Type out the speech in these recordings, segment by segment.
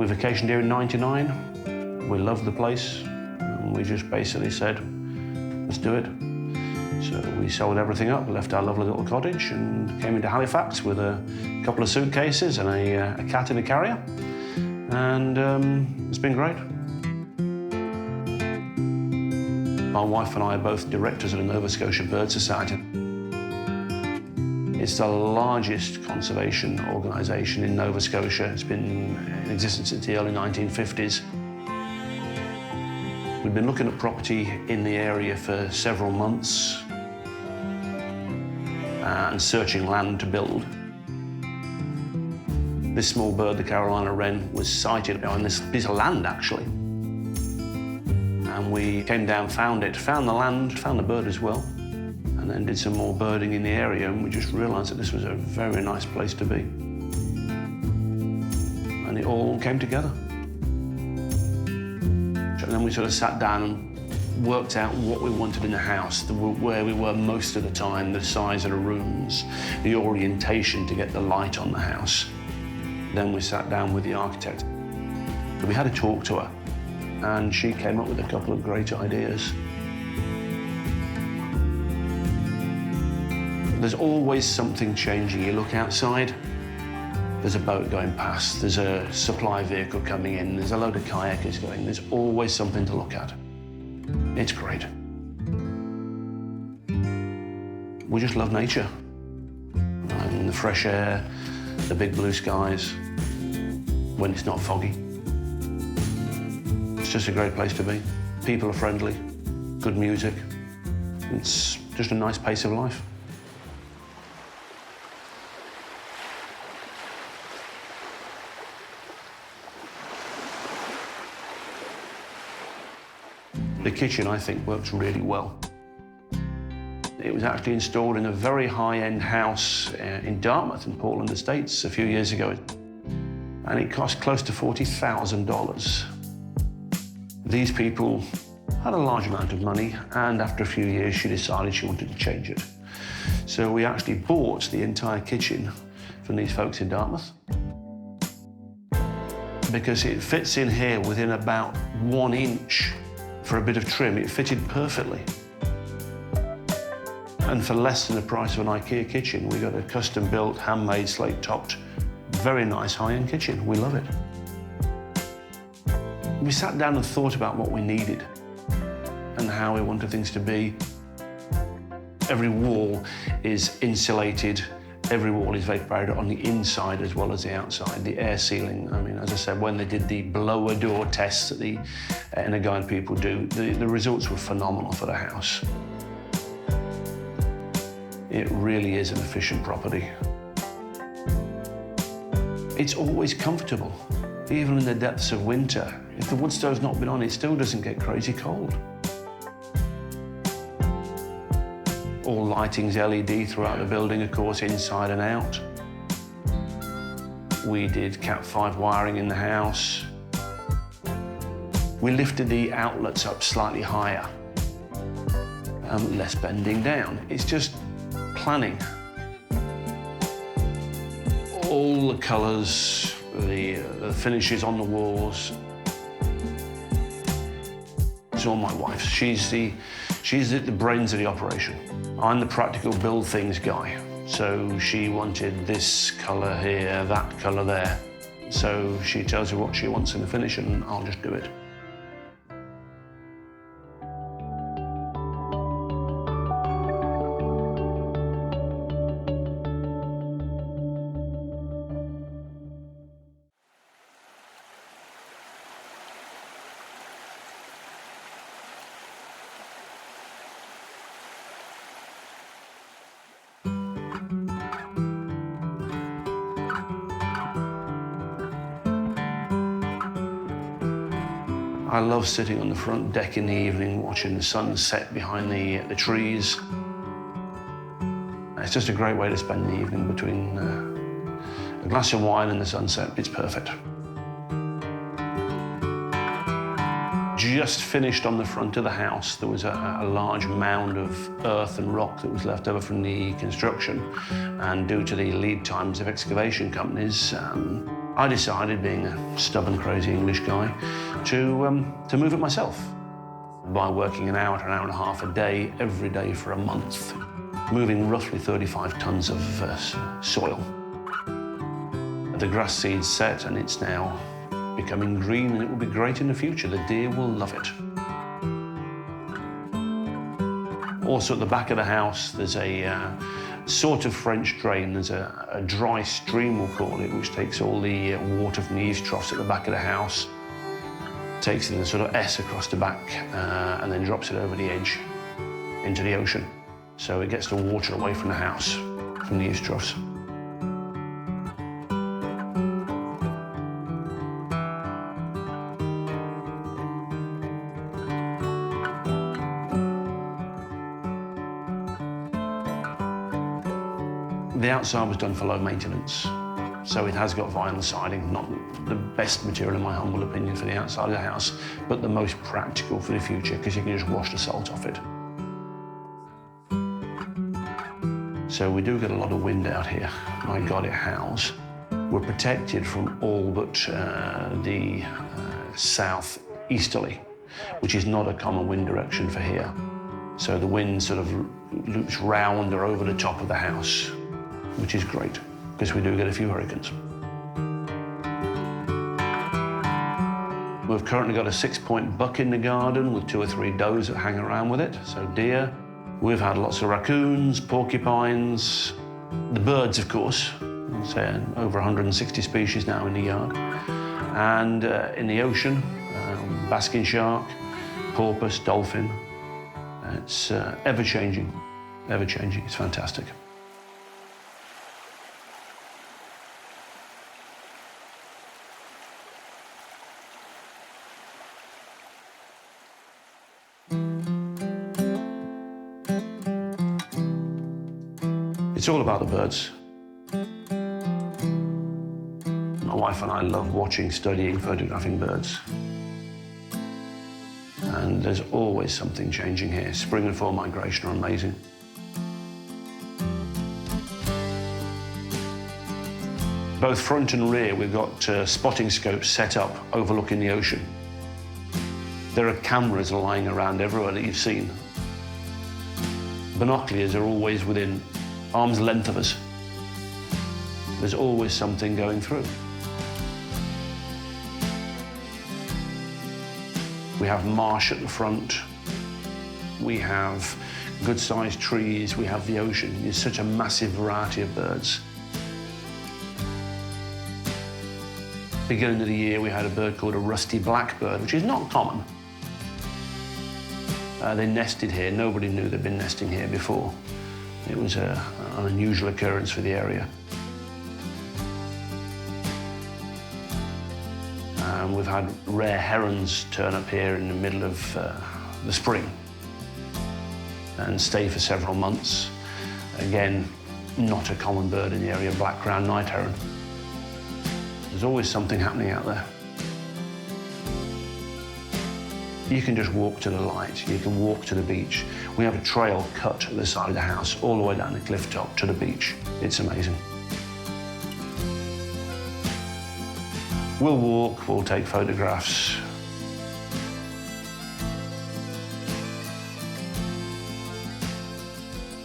We vacationed here in '99. We loved the place, and we just basically said, let's do it. So we sold everything up, left our lovely little cottage, and came into Halifax with a couple of suitcases and a cat in a carrier. And it's been great. My wife and I are both directors of the Nova Scotia Bird Society. It's the largest conservation organisation in Nova Scotia. It's been in existence since the early 1950s. We've been looking at property in the area for several months and searching land to build. This small bird, the Carolina wren, was sighted on this piece of land, actually. And we came down, found it, found the land, found the bird as well, and then did some more birding in the area, and we just realised that this was a very nice place to be. And it all came together. And then we sort of sat down and worked out what we wanted in the house, where we were most of the time, the size of the rooms, the orientation to get the light on the house. Then we sat down with the architect. We had a talk to her, and she came up with a couple of great ideas. There's always something changing. You look outside, there's a boat going past, there's a supply vehicle coming in, there's a load of kayakers going. There's always something to look at. It's great. We just love nature. And the fresh air, the big blue skies, when it's not foggy. It's just a great place to be. People are friendly, good music. It's just a nice pace of life. The kitchen, I think, works really well. It was actually installed in a very high-end house in Dartmouth, in Portland Estates, a few years ago. And it cost close to $40,000. These people had a large amount of money, and after a few years, she decided she wanted to change it. So we actually bought the entire kitchen from these folks in Dartmouth, because it fits in here within about 1 inch. For a bit of trim, it fitted perfectly. And for less than the price of an IKEA kitchen, we got a custom-built, handmade, slate-topped, very nice high-end kitchen. We love it. We sat down and thought about what we needed and how we wanted things to be. Every wall is insulated. Every wall is vaporated on the inside as well as the outside. The air sealing, I mean, as I said, when they did the blower door tests that the inner guide people do, the results were phenomenal for the house. It really is an efficient property. It's always comfortable, even in the depths of winter. If the wood stove's not been on, it still doesn't get crazy cold. All lighting's LED throughout the building, of course, inside and out. We did Cat 5 wiring in the house. We lifted the outlets up slightly higher. Less bending down. It's just planning. All the colours, the finishes on the walls. It's all my wife's. She's the brains of the operation. I'm the practical build things guy. So she wanted this colour here, that colour there. So she tells me what she wants in the finish and I'll just do it. I love sitting on the front deck in the evening, watching the sun set behind the trees. It's just a great way to spend the evening between a glass of wine and the sunset. It's perfect. Just finished on the front of the house. There was a large mound of earth and rock that was left over from the construction. And due to the lead times of excavation companies, I decided, being a stubborn, crazy English guy, to move it myself by working an hour to an hour and a half a day, every day for a month, moving roughly 35 tons of soil. The grass seed's set and it's now becoming green, and it will be great in the future. The deer will love it. Also at the back of the house, there's a sort of French drain. There's a dry stream, we'll call it, which takes all the water from the eaves troughs at the back of the house, takes it in a sort of S across the back, and then drops it over the edge into the ocean. So it gets the water away from the house, from the eaves troughs. The outside was done for low maintenance, so it has got vinyl siding, not the best material in my humble opinion for the outside of the house, but the most practical for the future because you can just wash the salt off it. So we do get a lot of wind out here. My God, it howls. We're protected from all but the southeasterly, which is not a common wind direction for here. So the wind sort of loops round or over the top of the house, which is great, because we do get a few hurricanes. We've currently got a 6-point buck in the garden with 2 or 3 does that hang around with it, so deer. We've had lots of raccoons, porcupines, the birds, of course. Say over 160 species now in the yard. And in the ocean, basking shark, porpoise, dolphin. It's ever-changing, ever-changing. It's fantastic. It's all about the birds. My wife and I love watching, studying, photographing birds. And there's always something changing here. Spring and fall migration are amazing. Both front and rear, we've got spotting scopes set up overlooking the ocean. There are cameras lying around everywhere that you've seen. Binoculars are always within arm's length of us. There's always something going through. We have marsh at the front. We have good-sized trees. We have the ocean. There's such a massive variety of birds. Beginning of the year, we had a bird called a rusty blackbird, which is not common. They nested here. Nobody knew they'd been nesting here before. It was an unusual occurrence for the area. We've had rare herons turn up here in the middle of the spring and stay for several months. Again, not a common bird in the area, black-crowned night heron. There's always something happening out there. You can just walk to the light, you can walk to the beach. We have a trail cut at the side of the house, all the way down the cliff top to the beach. It's amazing. We'll walk, we'll take photographs.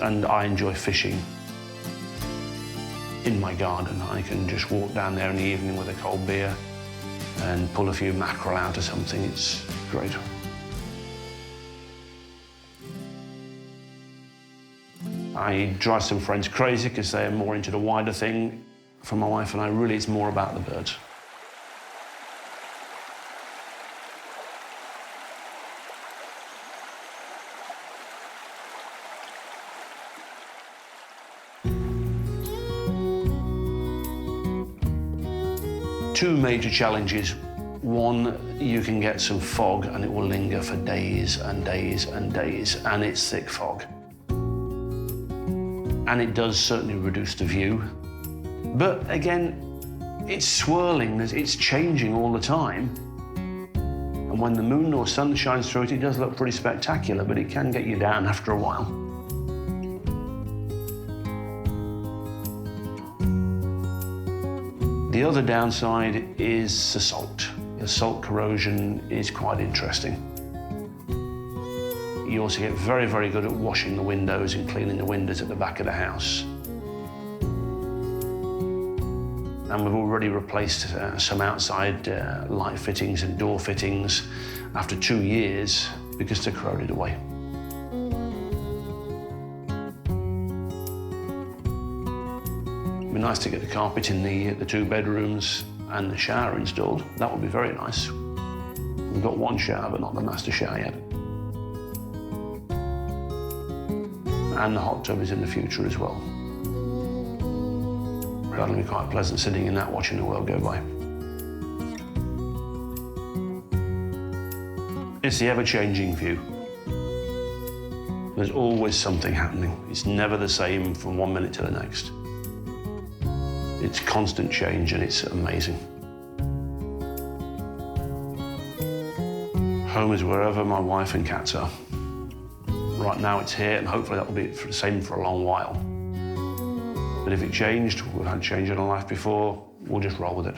And I enjoy fishing in my garden. I can just walk down there in the evening with a cold beer and pull a few mackerel out or something. It's great. I drive some friends crazy because they're more into the wider thing. For my wife and I, really, it's more about the birds. Two major challenges. One, you can get some fog and it will linger for days and days and days, and it's thick fog. And it does certainly reduce the view. But again, it's swirling, it's changing all the time. And when the moon or sun shines through it, it does look pretty spectacular, but it can get you down after a while. The other downside is the salt. The salt corrosion is quite interesting. You also get very, very good at washing the windows and cleaning the windows at the back of the house. And we've already replaced some outside light fittings and door fittings after 2 years because they're corroded away. It'd be nice to get the carpet in the 2 bedrooms and the shower installed. That would be very nice. We've got 1 shower, but not the master shower yet. And the hot tub is in the future as well. That'll be quite pleasant sitting in that, watching the world go by. It's the ever-changing view. There's always something happening. It's never the same from 1 minute to the next. It's constant change and it's amazing. Home is wherever my wife and cats are. Right now it's here, and hopefully that will be the same for a long while. But if it changed, we've had change in our life before, we'll just roll with it.